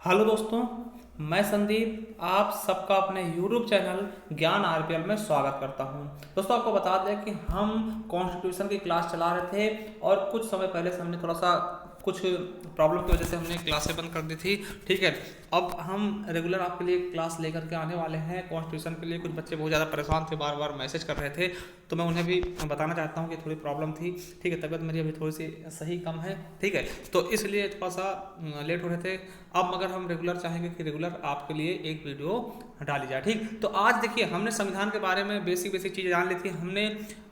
Hello दोस्तों, मैं संदीप आप सबका अपने YouTube चैनल ज्ञान आरपीएल में स्वागत करता हूं। दोस्तों, आपको बता दें कि हम कॉन्स्टिट्यूशन की क्लास चला रहे थे और कुछ समय पहले से हमने थोड़ा सा कुछ प्रॉब्लम की वजह से हमने क्लासें बंद कर दी थी। ठीक है, अब हम रेगुलर आपके लिए क्लास लेकर के आने वाले हैं कॉन्स्टिट्यूशन के लिए। कुछ बच्चे बहुत ज़्यादा परेशान थे, बार बार मैसेज कर रहे थे, तो मैं उन्हें भी बताना चाहता हूँ कि थोड़ी प्रॉब्लम थी। ठीक है, तबीयत मेरी अभी थोड़ी सी सही कम है। ठीक है, तो इसलिए थोड़ा सा लेट हो रहे थे। अब मगर हम रेगुलर चाहेंगे कि रेगुलर आपके लिए एक वीडियो डाली जाए। ठीक, तो आज देखिए, हमने संविधान के बारे में बेसिक बेसिक चीज़ें जान ली थी, हमने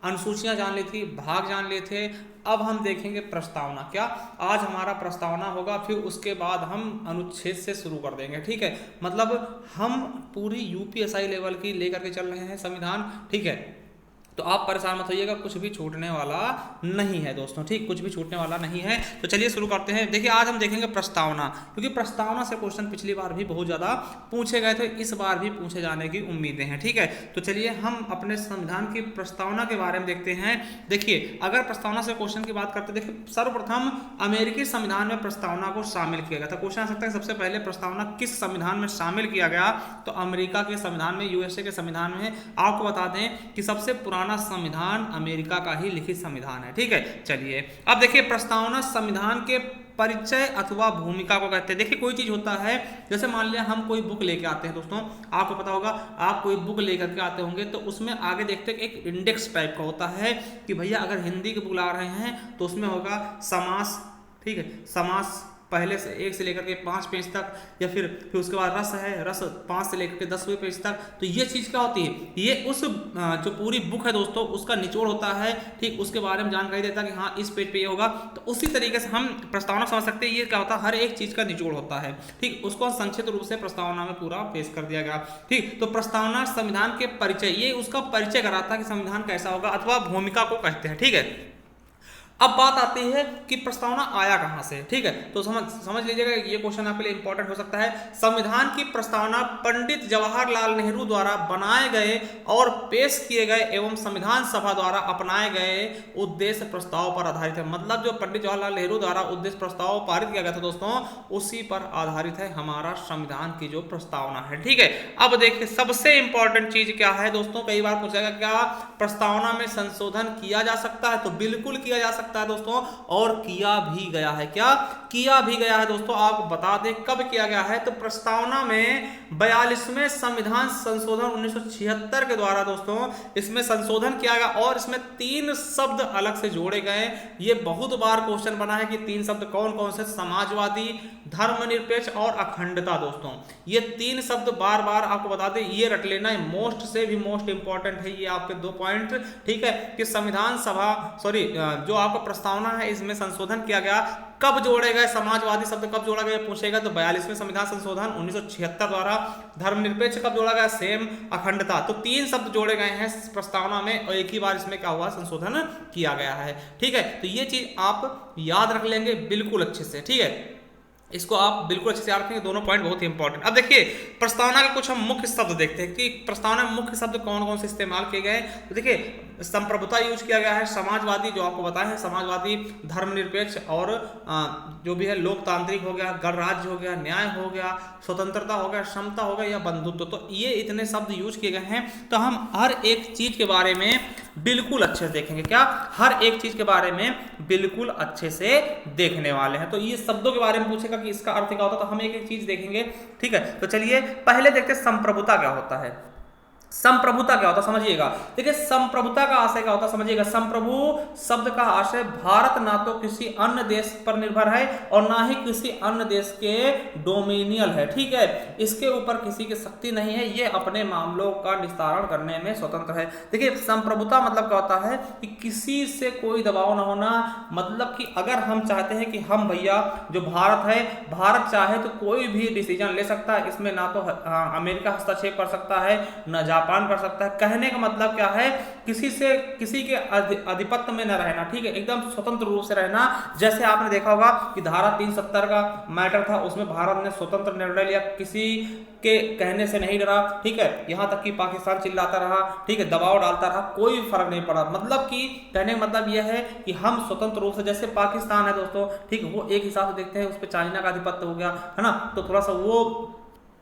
अनुसूचियां जान ली थी, भाग जान लिए थे। अब हम देखेंगे प्रस्तावना। क्या आज हमारा प्रस्तावना होगा, फिर उसके बाद हम अनुच्छेद से शुरू कर देंगे। ठीक है, मतलब हम पूरी यूपीएसआई लेवल की लेकर के चल रहे हैं संविधान। ठीक है, तो आप परेशान मत होइएगा, कुछ भी छूटने वाला नहीं है दोस्तों। ठीक, कुछ भी छूटने वाला नहीं है। तो चलिए शुरू करते हैं। देखिए, आज हम देखेंगे प्रस्तावना, क्योंकि प्रस्तावना से क्वेश्चन पिछली बार भी बहुत ज़्यादा पूछे गए थे, इस बार भी पूछे जाने की उम्मीदें हैं। ठीक है, तो चलिए हम अपने संविधान की प्रस्तावना के बारे में देखते हैं। देखिए, अगर प्रस्तावना से क्वेश्चन की बात करते हैं, देखिए सर्वप्रथम अमेरिकी संविधान में प्रस्तावना को शामिल किया गया था। क्वेश्चन आ सकता है सबसे पहले प्रस्तावना किस संविधान में शामिल किया गया, तो अमेरिका के संविधान में, यूएसए के संविधान में। आपको बता दें कि सबसे पुराना संविधान अमेरिका का ही लिखित संविधान है। ठीक है, चलिए अब देखिए, प्रस्तावना संविधान के परिचय अथवा भूमिका को कहते हैं। देखिए, कोई चीज होता है, जैसे मान लिया हम कोई बुक लेके आते हैं दोस्तों, आपको पता होगा, आप कोई बुक लेकर के आते होंगे तो उसमें आगे देखते हैं एक इंडेक्स टाइप का होता है कि भैया अगर हिंदी की बुक ला रहे हैं तो उसमें होगा समास। ठीक है, समास पहले से 1 से लेकर के 5 पेज तक, या फिर उसके बाद रस है, रस 5 से लेकर के 10वें पेज तक। तो ये चीज़ क्या होती है, ये उस जो पूरी बुक है दोस्तों उसका निचोड़ होता है। ठीक, उसके बारे में जानकारी देता है कि हाँ इस पेज पे ये होगा। तो उसी तरीके से हम प्रस्तावना समझ सकते हैं, ये क्या होता है, हर एक चीज़ का निचोड़ होता है। ठीक, उसको संक्षिप्त रूप से प्रस्तावना में पूरा पेश कर दिया गया। ठीक, तो प्रस्तावना संविधान के परिचय, ये उसका परिचय कराता है कि संविधान कैसा होगा, अथवा भूमिका को कहते हैं। ठीक है, अब बात आती है कि प्रस्तावना आया कहां से। ठीक है, तो समझ लीजिएगा, ये क्वेश्चन आपके लिए इंपॉर्टेंट हो सकता है। संविधान की प्रस्तावना पंडित जवाहरलाल नेहरू द्वारा बनाए गए और पेश किए गए एवं संविधान सभा द्वारा अपनाए गए उद्देश्य प्रस्ताव पर आधारित है। मतलब जो पंडित जवाहरलाल नेहरू द्वारा उद्देश्य प्रस्ताव पारित किया गया था दोस्तों, उसी पर आधारित है हमारा संविधान की जो प्रस्तावना है। ठीक है, अब देखिए, सबसे इंपॉर्टेंट चीज क्या है दोस्तों, कई बार पूछेगा क्या प्रस्तावना में संशोधन किया जा सकता है, तो बिल्कुल किया जा सकता है दोस्तों, और किया भी गया है। क्या किया भी गया है दोस्तों, आपको बता दें कब किया गया है। तो प्रस्तावना में 42वें संविधान संशोधन 1976 के द्वारा दोस्तों इसमें संशोधन किया गया, और इसमें 3 शब्द अलग से जोड़े गए। ये बहुत बार क्वेश्चन बना है कि 3 शब्द कौन कौन से, समाजवादी, धर्मनिरपेक्ष और अखंडता। दोस्तों ये 3 शब्द बार बार आपको बता दें, ये रट लेना है, मोस्ट से भी मोस्ट इंपॉर्टेंट है ये आपके 2 पॉइंट। ठीक है, कि संविधान सभा, सॉरी, जो आपका प्रस्तावना है इसमें संशोधन किया गया, कब जोड़े गए, समाजवादी शब्द कब जोड़ा गया पूछेगा, तो 42वें संविधान संशोधन 1976 द्वारा। धर्मनिरपेक्ष कब जोड़ा गया, सेम। अखंडता, तो 3 शब्द जोड़े गए हैं प्रस्तावना में, और एक ही बार इसमें क्या हुआ, संशोधन किया गया है। ठीक है, तो ये चीज आप याद रख लेंगे बिल्कुल अच्छे से। ठीक है, इसको आप बिल्कुल अच्छे से याद रखेंगे, दोनों पॉइंट बहुत ही इंपॉर्टेंट। अब देखिए, प्रस्तावना के कुछ हम मुख्य शब्द देखते हैं कि प्रस्तावना में मुख्य शब्द कौन कौन से इस्तेमाल किए गए। तो देखिए, संप्रभुता यूज किया गया है, समाजवादी जो आपको बताया है, समाजवादी, धर्मनिरपेक्ष, और जो भी है लोकतांत्रिक हो गया, गणराज्य हो गया, न्याय हो गया, स्वतंत्रता हो गया, समता हो गया, या बंधुत्व। तो ये इतने शब्द यूज किए गए हैं। तो हम हर एक चीज के बारे में बिल्कुल अच्छे से देखेंगे। क्या, हर एक चीज के बारे में बिल्कुल अच्छे से देखने वाले हैं। तो ये शब्दों के बारे में पूछेगा कि इसका अर्थ क्या होता है, तो हम एक एक चीज देखेंगे। ठीक है, तो चलिए पहले देखते हैं संप्रभुता क्या होता है। संप्रभुता क्या होता है समझिएगा। देखिए, संप्रभुता का आशय क्या होता है समझिएगा। संप्रभु शब्द का आशय, भारत ना तो किसी अन्य देश पर निर्भर है और ना ही किसी अन्य देश के डोमिनियल है। ठीक है, इसके ऊपर किसी की शक्ति नहीं है, ये अपने मामलों का निस्तारण करने में स्वतंत्र है। देखिए, संप्रभुता मतलब क्या होता है कि किसी से कोई दबाव ना होना। मतलब कि अगर हम चाहते हैं कि हम भैया जो भारत है, भारत चाहे तो कोई भी डिसीजन ले सकता है, इसमें ना तो अमेरिका हस्तक्षेप कर सकता है, न व्यापार कर सकता है। कहने का मतलब क्या है, किसी के आधिपत्य में न रहना, ठीक है, एकदम स्वतंत्र रूप से रहना। जैसे आपने देखा होगा कि धारा 370 का मैटर था, उसमें भारत ने स्वतंत्र निर्णय लिया, किसी के कहने से नहीं डरा, ठीक है, यहां तक कि पाकिस्तान चिल्लाता रहा, ठीक है, दबाव डालता रहा, कोई फर्क नहीं पड़ा। मतलब कि कहने का मतलब यह है कि हम स्वतंत्र रूप से, जैसे पाकिस्तान है दोस्तों, ठीक है, वो एक हिसाब से देखते हैं, उस पर चाइना का आधिपत्य हो गया है ना, तो थोड़ा सा वो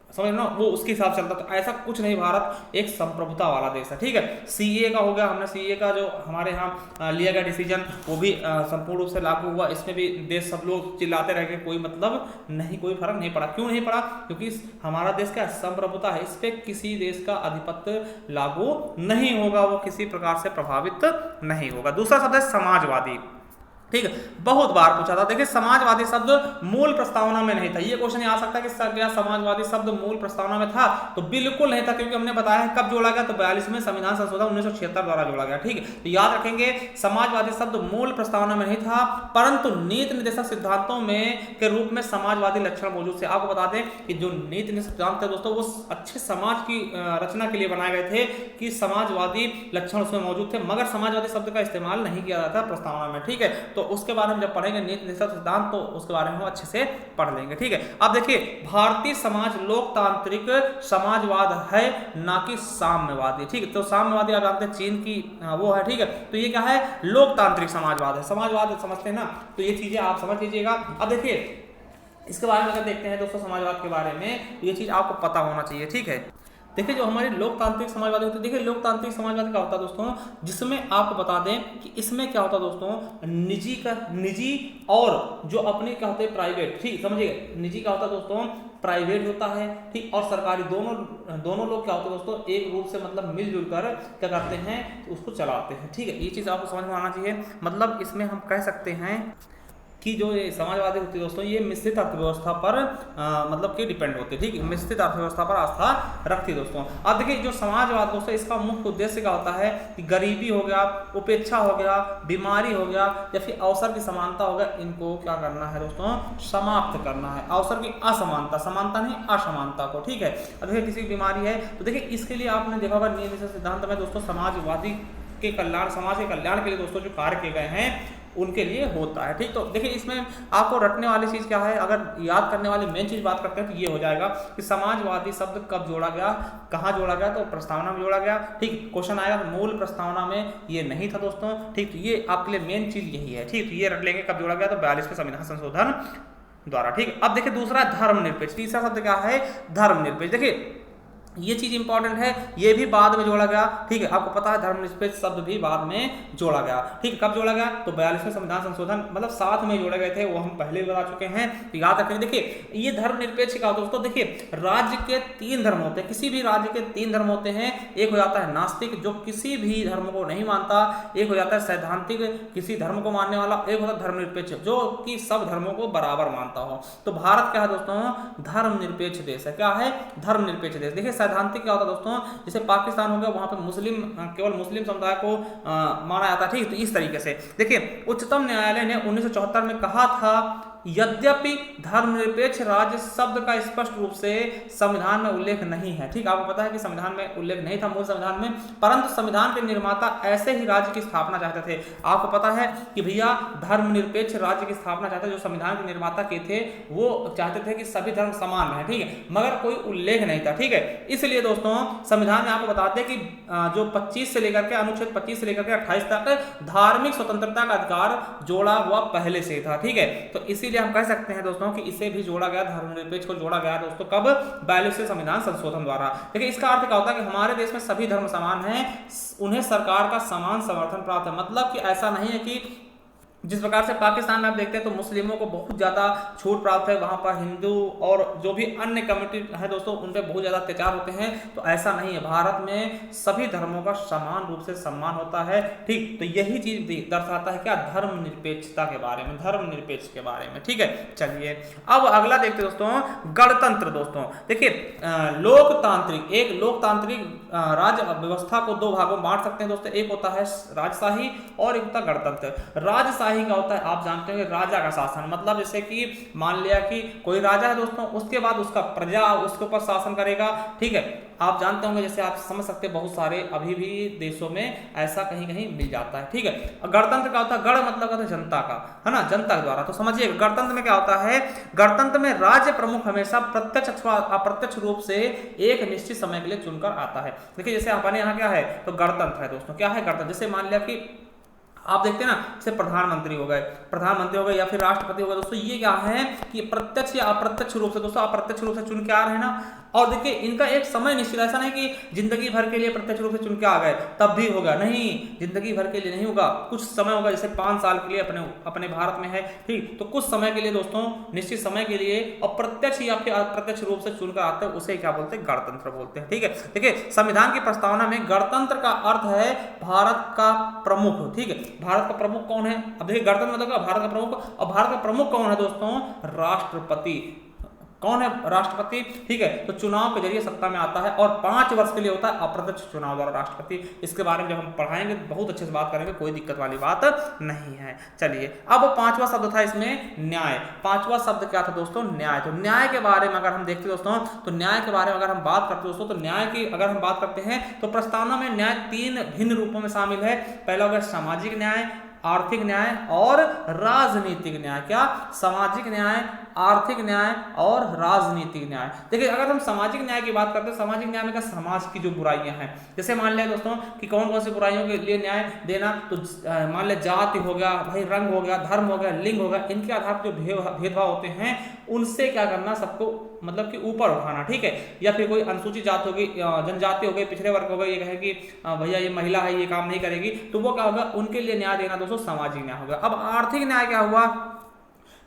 समझ ना, वो उसके हिसाब से चलता। तो ऐसा कुछ नहीं, भारत एक संप्रभुता वाला देश है, ठीक है। सीए का हो गया, हमने सीए का जो हमारे यहाँ लिया गया डिसीजन, वो भी संपूर्ण रूप से लागू हुआ। इसमें भी देश सब लोग चिल्लाते रह गए, कोई मतलब नहीं, कोई फर्क नहीं पड़ा। क्यों नहीं पड़ा? क्योंकि हमारा देश का संप्रभुता है, इस पर किसी देश का आधिपत्य लागू नहीं होगा, वो किसी प्रकार से प्रभावित नहीं होगा। दूसरा शब्द है समाजवादी, ठीक है, बहुत बार पूछा था। देखिए, समाजवादी शब्द मूल प्रस्तावना में नहीं था। ये क्वेश्चन आ सकता है कि क्या समाजवादी शब्द मूल प्रस्तावना में था? तो बिल्कुल नहीं था, क्योंकि हमने बताया है कब जोड़ा गया, तो 42वें संविधान संशोधन 1976 द्वारा जोड़ा गया, ठीक है। तो याद रखेंगे, समाजवादी शब्द मूल प्रस्तावना में नहीं था, परंतु नीति निर्देशक सिद्धांतों में के रूप में समाजवादी लक्षण मौजूद थे। आपको बता दें कि जो नीति निर्देशक सिद्धांत थे दोस्तों, वो अच्छे समाज की रचना के लिए बनाए गए थे, कि समाजवादी लक्षण उसमें मौजूद थे, मगर समाजवादी शब्द का इस्तेमाल नहीं किया जाता प्रस्तावना में, ठीक है। तो उसके बारे में जब पढ़ेंगे नीति निर्देशक सिद्धांत, तो उसके बारे में हम अच्छे से पढ़ लेंगे, ठीक है। अब देखिए, भारतीय समाज लोकतांत्रिक समाजवाद है, ना कि साम्यवादी, ठीक है। तो साम्यवादी आप जानते हैं चीन की वो है, ठीक है। तो ये क्या है? लोकतांत्रिक समाजवाद है। समाजवाद समझते हैं ना, तो ये चीजें आप समझ लीजिएगा। अब देखिए, इसके बारे में अगर देखते हैं दोस्तों, समाजवाद के बारे में, तो ये चीज आपको पता होना चाहिए, ठीक है। देखिए, जो हमारी लोकतांत्रिक समाजवादी होती है, देखिए लोकतांत्रिक समाजवाद क्या होता है दोस्तों, जिसमें आपको बता दें कि इसमें क्या होता है दोस्तों, निजी और जो अपने क्या होते हैं प्राइवेट, ठीक, समझिए, निजी क्या होता है दोस्तों, प्राइवेट होता है, ठीक, और सरकारी, दोनों लोग क्या होते हैं दोस्तों, एक रूप से मतलब मिलजुल कर क्या करते हैं, तो उसको चलाते हैं, ठीक है। ये चीज आपको समझ में आना चाहिए। मतलब इसमें हम कह सकते हैं कि जो ये समाजवादी होती है दोस्तों, ये मिश्रित अर्थव्यवस्था पर मतलब कि डिपेंड होती है, ठीक है, मिश्रित अर्थव्यवस्था पर आस्था रखती है दोस्तों। अब देखिए, जो समाजवाद दोस्तों, इसका मुख्य उद्देश्य क्या होता है कि गरीबी हो गया, उपेक्षा हो गया, बीमारी हो गया, या फिर अवसर की समानता हो गया, इनको क्या करना है दोस्तों, समाप्त करना है। अवसर की असमानता, समानता नहीं, असमानता को, ठीक है। अब देखिए, किसी की बीमारी है, तो देखिए इसके लिए आपने देखा होगा नीति निर्देशक सिद्धांत में दोस्तों, समाजवादी के कल्याण, समाज के कल्याण के लिए दोस्तों जो कार्य किए गए हैं, उनके लिए होता है, ठीक। तो देखिए, इसमें आपको रटने वाली चीज क्या है, अगर याद करने वाली मेन चीज बात करते हैं, तो ये हो जाएगा कि समाजवादी शब्द कब जोड़ा गया, कहाँ जोड़ा गया, तो प्रस्तावना में जोड़ा गया, ठीक। क्वेश्चन आएगा, मूल प्रस्तावना में ये नहीं था दोस्तों, ठीक। तो ये आपके लिए मेन चीज यही है, ठीक। तो ये रट लेंगे कब जोड़ा गया, तो 42वें संविधान संशोधन द्वारा, ठीक। अब देखिए, दूसरा धर्मनिरपेक्ष, तीसरा शब्द क्या है, धर्मनिरपेक्ष। देखिए, ये चीज इंपॉर्टेंट है, ये भी बाद में जोड़ा गया, ठीक है। आपको पता है धर्मनिरपेक्ष शब्द भी बाद में जोड़ा गया, ठीक है। कब जोड़ा गया, तो 42वें संविधान संशोधन, मतलब साथ में जोड़े गए थे, वो हम पहले भी बता चुके हैं, तो याद रखें। देखिए, ये धर्मनिरपेक्ष का दोस्तों, देखिए, राज्य के 3 धर्म होते हैं, किसी भी राज्य के 3 धर्म होते हैं। एक हो जाता है नास्तिक, जो किसी भी धर्म को नहीं मानता, एक हो जाता है सैद्धांतिक, किसी धर्म को मानने वाला, एक होता है धर्मनिरपेक्ष, जो कि सब धर्मों को बराबर मानता हो। तो भारत क्या है दोस्तों, धर्मनिरपेक्ष देश है। क्या है, धर्मनिरपेक्ष देश। देखिए, सैद्धांतिक क्या होता है दोस्तों, जैसे पाकिस्तान हो गया, वहां पे मुस्लिम, केवल मुस्लिम समुदाय को माना जाता है, ठीक। तो इस तरीके से देखिए, उच्चतम न्यायालय ने 1974 में कहा था, यद्यपि धर्मनिरपेक्ष राज्य शब्द का स्पष्ट रूप से संविधान में उल्लेख नहीं है, ठीक। आपको पता है कि संविधान में उल्लेख नहीं था, मूल संविधान में, परंतु संविधान के निर्माता ऐसे ही राज्य की स्थापना चाहते थे। आपको पता है कि भैया, धर्मनिरपेक्ष राज्य की स्थापना चाहते, जो संविधान के निर्माता के थे, वो चाहते थे कि सभी धर्म समान है, ठीक है, मगर कोई उल्लेख नहीं था, ठीक है। इसलिए दोस्तों, संविधान में आपको बताते हैं कि जो 25 से लेकर के, अनुच्छेद 25 से लेकर के 28 तक धार्मिक स्वतंत्रता का अधिकार जोड़ा हुआ पहले से था, ठीक है। तो इसीलिए हम कह सकते हैं दोस्तों कि इसे भी जोड़ा गया, धर्मनिरपेक्ष को जोड़ा गया दोस्तों, कब, 42वें संविधान संशोधन द्वारा। देखिए, इसका अर्थ क्या होता है कि हमारे देश में सभी धर्म समान हैं, उन्हें सरकार का समान समर्थन प्राप्त है। मतलब कि ऐसा नहीं है कि जिस प्रकार से पाकिस्तान में आप देखते हैं, तो मुस्लिमों को बहुत ज़्यादा छूट प्राप्त है, वहाँ पर हिंदू और जो भी अन्य कम्युनिटी है दोस्तों, उन पर बहुत ज़्यादा अत्याचार होते हैं। तो ऐसा नहीं है, भारत में सभी धर्मों का समान रूप से सम्मान होता है, ठीक। तो यही चीज दर्शाता है क्या, धर्मनिरपेक्षता के बारे में, धर्मनिरपेक्ष के बारे में, ठीक है। चलिए, अब अगला देखते हैं दोस्तों, गणतंत्र। दोस्तों देखिए, लोकतांत्रिक, एक लोकतांत्रिक राज्य व्यवस्था को 2 भागों में बांट सकते हैं दोस्तों। एक होता है राजशाही और एक होता है गणतंत्र। राजशाही का होता है, आप जानते हैं, राजा का शासन, मतलब जैसे कि मान लिया कि कोई राजा है दोस्तों, उसके बाद उसका प्रजा उसके ऊपर शासन करेगा, ठीक है। आप जानते होंगे, जैसे आप समझ सकते हैं बहुत सारे अभी भी देशों में ऐसा कहीं कहीं मिल जाता है। ठीक है, गणतंत्र का होता है, गण मतलब होता है जनता का, है ना, जनता के द्वारा। तो समझिए गणतंत्र में क्या होता है, गणतंत्र में राज्य प्रमुख हमेशा प्रत्यक्ष अथवा अप्रत्यक्ष रूप से एक निश्चित समय के लिए चुनकर आता है। देखिए जैसे हमारे यहाँ क्या है, तो गणतंत्र है दोस्तों। क्या है गणतंत्र, जैसे मान लिया कि आप देखते हैं ना, जैसे प्रधानमंत्री हो गए या फिर राष्ट्रपति हो गए दोस्तों, ये क्या है कि प्रत्यक्ष या अप्रत्यक्ष रूप से, दोस्तों अप्रत्यक्ष रूप से चुन के आ रहे हैं ना। और देखिए इनका एक समय निश्चित, ऐसा नहीं कि जिंदगी भर के लिए प्रत्यक्ष रूप से चुन के आ गए तब भी होगा, नहीं, जिंदगी भर के लिए नहीं होगा, कुछ समय होगा। जैसे 5 साल के लिए अपने भारत में है, ठीक, तो कुछ समय के लिए दोस्तों, निश्चित समय के लिए अप्रत्यक्ष या फिर अप्रत्यक्ष रूप से चुनकर आते हैं, उसे क्या बोलते हैं, गणतंत्र बोलते हैं। ठीक है, देखिए संविधान की प्रस्तावना में गणतंत्र का अर्थ है भारत का प्रमुख। ठीक है, भारत का प्रमुख कौन है, अब देखिए गणतंत्र मतलब भारत का प्रमुख, और भारत का प्रमुख कौन है दोस्तों, राष्ट्रपति। कौन है, राष्ट्रपति। ठीक है, तो चुनाव के जरिए सत्ता में आता है और 5 वर्ष के लिए होता है अप्रत्यक्ष चुनाव द्वारा राष्ट्रपति। इसके बारे में जब हम पढ़ाएंगे बहुत अच्छे से बात करेंगे, कोई दिक्कत वाली बात नहीं है। चलिए अब 5वां शब्द था इसमें न्याय। 5वां शब्द क्या था दोस्तों, न्याय। तो न्याय के बारे में अगर हम देखते दोस्तों, तो न्याय के बारे में अगर हम बात करते दोस्तों, तो न्याय की अगर हम बात करते हैं तो प्रस्तावना में न्याय 3 भिन्न रूपों में शामिल है। पहला होगा सामाजिक न्याय, आर्थिक न्याय और राजनीतिक न्याय। क्या, सामाजिक न्याय, आर्थिक न्याय और राजनीतिक न्याय। देखिए अगर हम सामाजिक न्याय की बात करते हैं, सामाजिक न्याय में क्या, समाज की जो बुराइयां हैं, जैसे मान लिया दोस्तों कि कौन कौन सी बुराइयों के लिए न्याय देना, तो मान लिया जाति हो गया, भाई रंग हो गया, धर्म हो गया, लिंग हो गया, इनके आधार पर जो भेदभाव होते हैं उनसे क्या करना, सबको मतलब कि ऊपर उठाना। ठीक है, या फिर कोई अनुसूचित जात होगी, जनजाति हो गई, पिछड़े वर्ग हो गए, ये कहे कि भैया ये महिला है, ये काम नहीं करेगी, तो वो क्या होगा, उनके लिए न्याय देना दोस्तों सामाजिक न्याय होगा। अब आर्थिक न्याय क्या हुआ,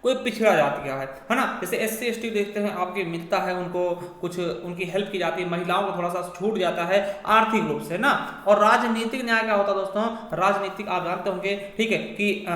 कोई पिछड़ा जाति का है ना, जैसे SC ST देखते हैं आपके मिलता है, उनको कुछ उनकी हेल्प की जाती है, महिलाओं को थोड़ा सा छूट जाता है आर्थिक रूप से ना। और राजनीतिक न्याय क्या होता है दोस्तों, राजनीतिक आप जानते होंगे, ठीक है, कि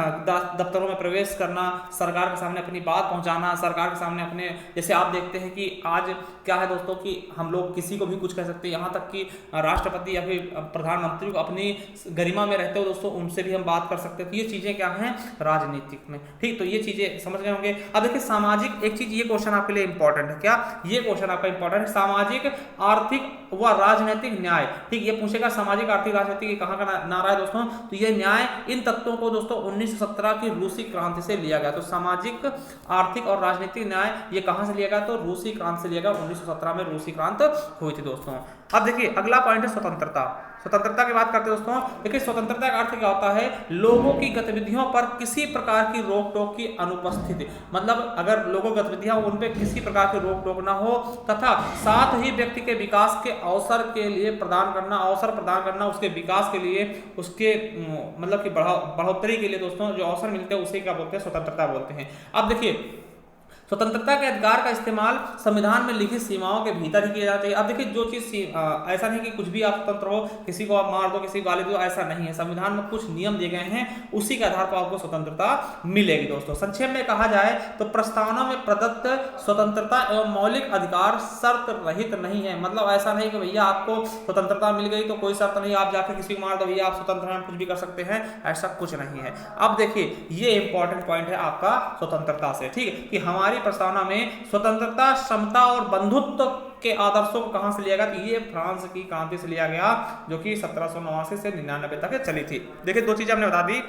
दफ्तरों में प्रवेश करना, सरकार के सामने अपनी बात पहुंचाना, सरकार के सामने अपने, जैसे आप देखते हैं कि आज क्या है दोस्तों कि हम लोग किसी को भी कुछ कह सकते हैं, यहाँ तक कि राष्ट्रपति या फिर प्रधानमंत्री को अपनी गरिमा में रहते हो दोस्तों, उनसे भी हम बात कर सकते हैं। तो ये चीजें क्या हैं राजनीतिक में, ठीक, तो ये चीजें समझ गए होंगे। अब देखिए सामाजिक, एक चीज ये क्वेश्चन आपके लिए इंपॉर्टेंट है, क्या, ये क्वेश्चन आपका इंपॉर्टेंट है, सामाजिक आर्थिक व राजनीतिक न्याय। ठीक, ये पूछेगा सामाजिक आर्थिक राजनीतिक कहाँ का नारा है दोस्तों, तो ये न्याय इन तत्वों को दोस्तों 1917 की रूसी क्रांति से लिया गया। तो सामाजिक आर्थिक और राजनीतिक न्याय ये कहां से लिया गया, तो रूसी क्रांति से लिया गया, 1917 में रूसी क्रांति हुई थी दोस्तों। अब देखिए अगला पॉइंट है स्वतंत्रता। स्वतंत्रता की बात करते हैं दोस्तों, देखिए स्वतंत्रता का अर्थ क्या होता है, लोगों की गतिविधियों पर किसी प्रकार की रोक टोक की अनुपस्थिति, मतलब अगर लोगों की गतिविधियां उन पर किसी प्रकार की रोक टोक ना हो, तथा साथ ही व्यक्ति के विकास के अवसर के लिए प्रदान करना, उसके विकास के लिए, उसके मतलब कि बढ़ोतरी के लिए दोस्तों जो अवसर मिलते हैं उसे क्या बोलते हैं, स्वतंत्रता बोलते हैं। अब देखिए स्वतंत्रता के अधिकार का इस्तेमाल संविधान में लिखित सीमाओं के भीतर ही किया जाना चाहिए। अब देखिए जो चीज ऐसा नहीं कि कुछ भी आप स्वतंत्र हो, किसी को आप मार दो, किसी को गाली दो, ऐसा नहीं है। संविधान में कुछ नियम दिए गए हैं, उसी के आधार पर आपको स्वतंत्रता मिलेगी दोस्तों। संक्षेप में कहा जाए तो प्रस्तावना में प्रदत्त स्वतंत्रता एवं मौलिक अधिकार शर्त रहित नहीं है। मतलब ऐसा नहीं कि भैया आपको स्वतंत्रता मिल गई तो कोई शर्त नहीं, आप जाकर किसी को मार दो, भैया आप स्वतंत्र हैं, कुछ भी कर सकते हैं, ऐसा कुछ नहीं है। अब देखिए ये इंपॉर्टेंट पॉइंट है आपका स्वतंत्रता से, ठीक है, कि हमारी प्रस्तावना में स्वतंत्रता, समता और बंधुत्व के आदर्शों को कहां से लिया गया, तो ये फ्रांस की क्रांति से लिया गया, जो कि 1789 से 99 तक चली थी। देखिए दो चीजें हमने बता दी,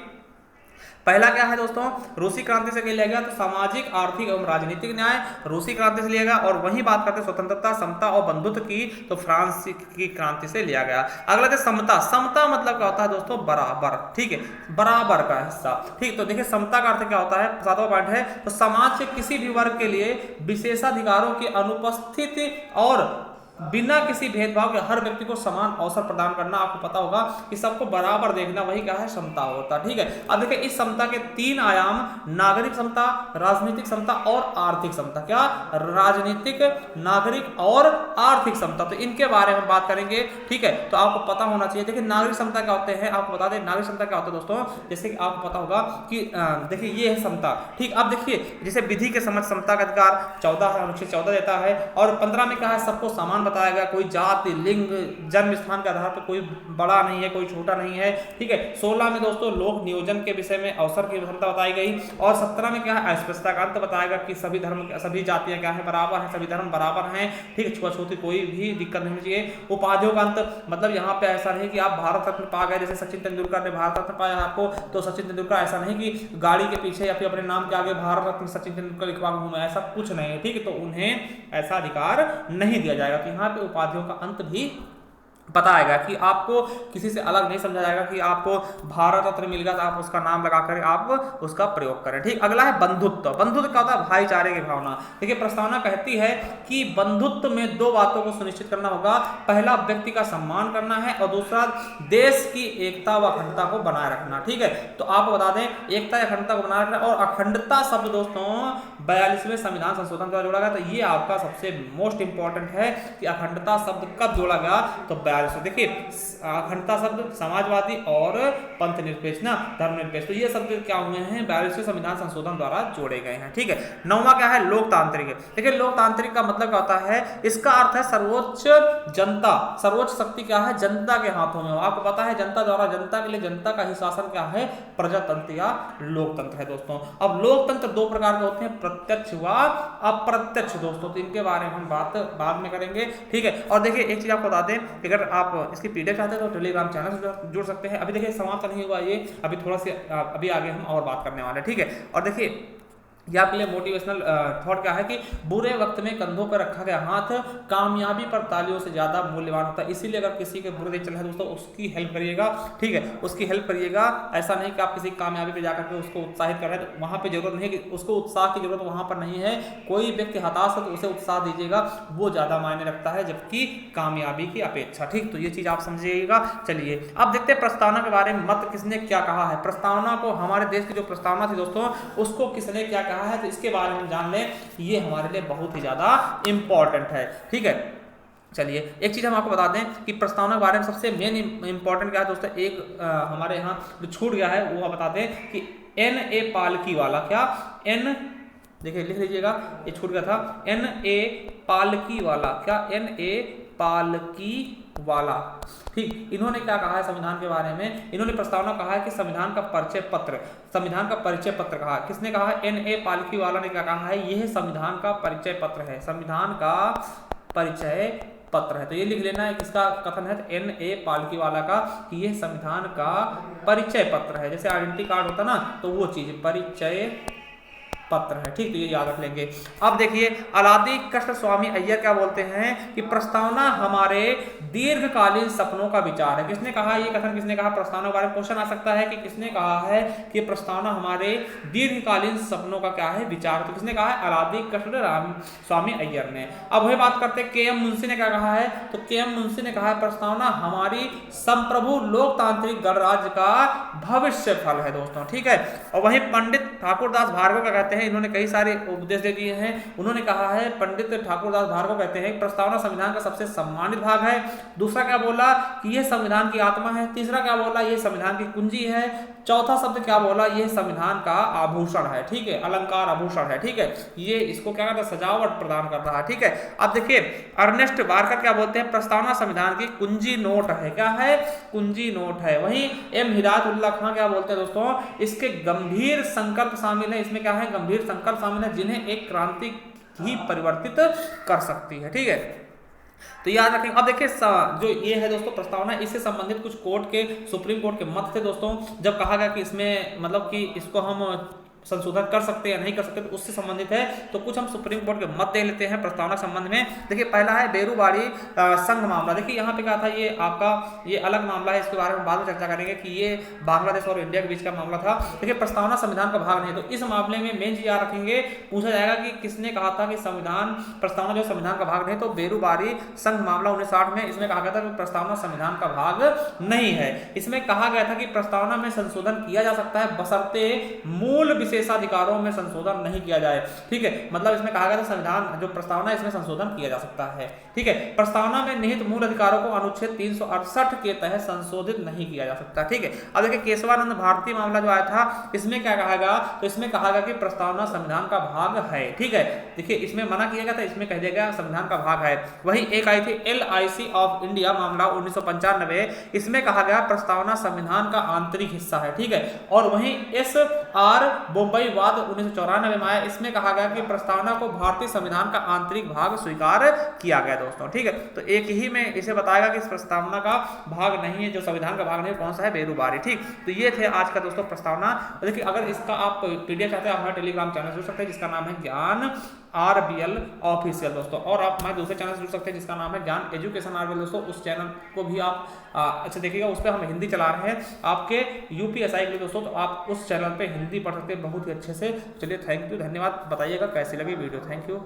पहला क्या है दोस्तों, रूसी क्रांति से लिया गया, तो सामाजिक आर्थिक एवं राजनीतिक न्याय रूसी क्रांति से लिया गया, और वहीं बात करते हैं स्वतंत्रता, समता और बंधुत्व की, तो फ्रांस की क्रांति से लिया गया। अगला है समता। समता मतलब क्या होता है दोस्तों, बराबर, ठीक है, बराबर का हिस्सा, ठीक। तो देखिए समता का अर्थ क्या होता है, 7वां पॉइंट है, तो समाज के किसी भी वर्ग के लिए विशेषाधिकारों की अनुपस्थिति और बिना किसी भेदभाव के हर व्यक्ति को समान अवसर प्रदान करना। आपको पता होगा कि सबको बराबर देखना, वही क्या है, समता होता है, ठीक है। अब देखिए इस समता के 3 आयाम, नागरिक समता, राजनीतिक समता और आर्थिक समता। क्या, राजनीतिक, नागरिक और आर्थिक समता, तो इनके बारे में बात करेंगे, ठीक है। तो आपको पता होना चाहिए। देखिए नागरिक समता क्या होते हैं, आपको बता दें नागरिक समता क्या होता है दोस्तों, जैसे कि आपको पता होगा कि देखिए ये है समता, ठीक। अब देखिए जैसे विधि के समझ समता का अधिकार 14 है, अनुच्छेद 14 देता है, और 15 में कहा है सबको समान बताया गया, कोई जाति, लिंग, जन्म स्थान के आधार पर कोई बड़ा नहीं है, कोई छोटा नहीं है, ठीक है। 16 में दोस्तों लोक नियोजन के विषय में अवसर की विषमता बताई गई, और 17 में क्या है, अस्पृश्यता का अंत बताया गया कि सभी धर्म, सभी जातियां क्या है, बराबर हैं, सभी धर्म बराबर हैं, ठीक है, छुआछूत कोई भी दिक्कत नहीं होनी चाहिए। उपाधियों का अंत, मतलब यहाँ पे ऐसा नहीं कि आप भारत रत्न पा गए, जैसे सचिन तेंदुलकर ने भारत रत्न पाया आपको, तो सचिन तेंदुलकर ऐसा नहीं कि गाड़ी के पीछे या फिर अपने नाम के आगे भारत रत्न सचिन तेंदुलकर लिखवा घूमे, ऐसा कुछ नहीं है, ठीक है। तो उन्हें ऐसा अधिकार नहीं दिया जाएगा। तो यहाँ पे उपाधियों का अंत भी बताएगा कि आपको किसी से अलग नहीं समझा जाएगा कि आपको भारत रत्न मिल गया तो आप उसका नाम लगाकर आप उसका प्रयोग करें, ठीक। अगला है बंधुत्व। बंधुत्व क्या होता है, भाईचारे की भावना। देखिए प्रस्तावना कहती है कि बंधुत्व में दो बातों को सुनिश्चित करना होगा, पहला व्यक्ति का सम्मान करना है और दूसरा देश की एकता व अखंडता को बनाए रखना, ठीक है। तो आपको बता दें एकता या अखंडता को बनाए रखना, और अखंडता शब्द दोस्तों 42वें संविधान संशोधन द्वारा जोड़ा गया। तो ये आपका सबसे मोस्ट इंपॉर्टेंट है कि अखंडता शब्द कब जोड़ा गया, तो 42। देखिए अखंडता शब्द समाजवादी और पंथ निरपेक्ष ना, धर्मनिरपेक्ष, तो ये शब्द क्या हुए हैं, 42वें संविधान संशोधन द्वारा जोड़े गए हैं, ठीक है। 9वां क्या है, लोकतांत्रिक। देखिए लोकतांत्रिक का मतलब क्या होता है, इसका अर्थ है सर्वोच्च जनता, सर्वोच्च शक्ति क्या है, जनता के हाथों में हो। आपको पता है जनता द्वारा, जनता के लिए, जनता का ही शासन क्या है, प्रजातंत्र या लोकतंत्र है दोस्तों। अब लोकतंत्र दो प्रकार के होते हैं, प्रत्यक्ष व अप्रत्यक्ष दोस्तों, तो इनके बारे में हम बात बाद में करेंगे, ठीक है। और देखिए एक चीज आपको बता दें, अगर आप इसकी पीडीएफ चाहते हैं तो टेलीग्राम चैनल से जुड़ सकते हैं। अभी देखिए समाप्त नहीं हुआ ये, अभी थोड़ा सा अभी आगे हम और बात करने वाले हैं, ठीक है। और देखिए ये आपके लिए मोटिवेशनल थॉट क्या है कि बुरे वक्त में कंधों पर रखा गया हाथ कामयाबी पर तालियों से ज्यादा मूल्यवान होता है। इसीलिए अगर किसी के बुरे दिन चल रहे हैं दोस्तों, उसकी हेल्प करिएगा, ठीक है, उसकी हेल्प करिएगा। ऐसा नहीं कि आप किसी कामयाबी पे जाकर के उसको उत्साहित कर रहे हैं, तो वहां पे जरूरत नहीं है कि उसको उत्साह की जरूरत वहां पर नहीं है। कोई व्यक्ति हताश है तो उसे उत्साह दीजिएगा, वो ज्यादा मायने रखता है जबकि कामयाबी की अपेक्षा, ठीक। तो ये चीज आप समझिएगा। चलिए अब देखते हैं प्रस्तावना के बारे में मत किसने क्या कहा है। प्रस्तावना को, हमारे देश की जो प्रस्तावना थी दोस्तों, उसको किसने क्या कहा है, तो इसके बारे में हम जान लें, ये हमारे लिए बहुत ही ज्यादा इंपॉर्टेंट है, ठीक है। चलिए एक चीज हम आपको बता दें कि प्रस्तावना के बारे में सबसे मेन इंपॉर्टेंट क्या है दोस्तों, एक हमारे यहाँ जो छूट गया है वो बता दें कि N.A. पालकी वाला, क्या देखिए लिख लीजिएगा, ये छूट गया था, N.A. पालकी वाला, क्या N.A. पालकी वाला, ठीक। इन्होंने क्या कहा है संविधान के बारे में, इन्होंने प्रस्तावना कहा है कि संविधान का परिचय पत्र, संविधान का परिचय पत्र कहा, किसने कहा है, N.A. पालकी वाला ने क्या कहा है, यह संविधान का परिचय पत्र है, संविधान का परिचय पत्र है। तो ये लिख लेना है, किसका कथन है, N.A. पालकी वाला का, कि यह संविधान का परिचय पत्र है। जैसे आइडेंटिटी कार्ड होता ना, तो वो चीज परिचय पत्र है, ठीक। तो ये याद रख लेंगे। अब देखिए अलादी कृष्ण स्वामी अय्यर क्या बोलते हैं कि प्रस्तावना हमारे दीर्घकालीन सपनों का विचार है। किसने कहा ये कथन, किसने कहा, प्रस्तावना के बारे में क्वेश्चन आ सकता है कि किसने कहा है कि प्रस्तावना हमारे दीर्घकालीन सपनों का क्या है, विचार। तो किसने कहा है, अलादी कृष्ण स्वामी अय्यर ने। अब वही बात करते हैं के एम मुंशी ने क्या कहा है, तो के एम मुंशी ने कहा है प्रस्तावना हमारी संप्रभु लोकतांत्रिक गणराज्य का भविष्य फल है दोस्तों, ठीक है। और वही पंडित ठाकुरदास भार्गव क्या कहते हैं, इन्होंने कई सारे उपदेश दे दिए हैं। उन्होंने कहा है, पंडित ठाकुरदास भार्गव कहते हैं प्रस्तावना संविधान का सबसे सम्मानित भाग है। दूसरा क्या बोला कि यह संविधान की आत्मा है। तीसरा क्या बोला, यह संविधान की कुंजी है। चौथा शब्द क्या बोला, यह संविधान का आभूषण है, ठीक है, अलंकार आभूषण है, ठीक है। ये इसको क्या कहता है, सजावट प्रदान कर रहा है, ठीक है। अब देखिए अर्नेस्ट बारकर क्या बोलते हैं, प्रस्तावना संविधान की कुंजी नोट है, क्या है, कुंजी नोट है। वहीं एम हिदायतुल्लाह खान क्या बोलते हैं दोस्तों, इसके गंभीर संकल्प शामिल है, इसमें क्या है, गंभीर संकल्प शामिल है जिन्हें एक क्रांति ही परिवर्तित कर सकती है, ठीक है। तो याद रखें। अब देखिए जो ये है दोस्तों प्रस्तावना, इससे संबंधित कुछ कोर्ट के, सुप्रीम कोर्ट के मत थे दोस्तों, जब कहा गया कि इसमें मतलब कि इसको हम संशोधन कर सकते हैं या नहीं कर सकते, तो उससे संबंधित है। तो कुछ हम सुप्रीम कोर्ट के मत दे लेते हैं प्रस्तावना संबंध में। देखिए पहला है बेरूबाड़ी संघ मामला। देखिए यहाँ पे क्या था, ये आपका ये अलग मामला है, इसके बारे में बाद में चर्चा करेंगे कि ये बांग्लादेश और इंडिया के बीच का मामला था। देखिए प्रस्तावना संविधान का भाग नहीं, तो इस मामले में मेन चीज याद रखेंगे, पूछा जाएगा कि किसने कहा था कि संविधान प्रस्तावना जो संविधान का भाग नहीं, तो बेरूबाड़ी संघ मामला 1960 में इसमें कहा गया था कि प्रस्तावना संविधान का भाग नहीं है। इसमें कहा गया था कि प्रस्तावना में संशोधन किया जा सकता है बशर्ते मूल विशेषाधिकारों में संशोधन नहीं किया जाए। ठीक है, मतलब इसमें कहा गया था संविधान जो प्रस्तावना है इसमें संशोधन किया जा सकता है। ठीक है, प्रस्तावना में निहित मूल अधिकारों को अनुच्छेद 368 के तहत संशोधित नहीं किया जा सकता। ठीक है, अब देखिए केशवानंद भारती मामला जो आया था इसमें क्या कहा गया, तो इसमें कहा गया कि प्रस्तावना संविधान का भाग है। ठीक है, देखिए इसमें मना किया गया था, इसमें कह दिया गया संविधान का भाग है। वही एक आई थी LIC ऑफ इंडिया मामला 1995, इसमें कहा गया प्रस्तावना संविधान का आंतरिक हिस्सा है। ठीक है, और वहीं SR बम्बई वाद 1994 में आया, इसमें कहा गया कि प्रस्तावना को भारतीय संविधान का आंतरिक भाग स्वीकार किया गया दोस्तों। ठीक है, तो एक ही में इसे बताएगा कि इस प्रस्तावना का भाग नहीं है, जो संविधान का भाग नहीं है, कौन सा है, बेरुबारी। ठीक, तो ये थे आज का दोस्तों प्रस्तावना। देखिए अगर इसका आप PDF चाहते हैं, हमारे टेलीग्राम चैनल जुड़ सकते हैं जिसका नाम है ज्ञान RBL ऑफिशियल दोस्तों, और आप हमारे दूसरे चैनल से जुड़ सकते हैं जिसका नाम है ज्ञान एजुकेशन RBL दोस्तों। उस चैनल को भी आप अच्छा देखिएगा, उस पर हम हिंदी चला रहे हैं आपके UPSI के लिए दोस्तों, तो आप उस चैनल पे हिंदी पढ़ सकते हैं बहुत ही अच्छे से। चलिए थैंक यू, धन्यवाद, बताइएगा कैसी लगी वीडियो। Thank you.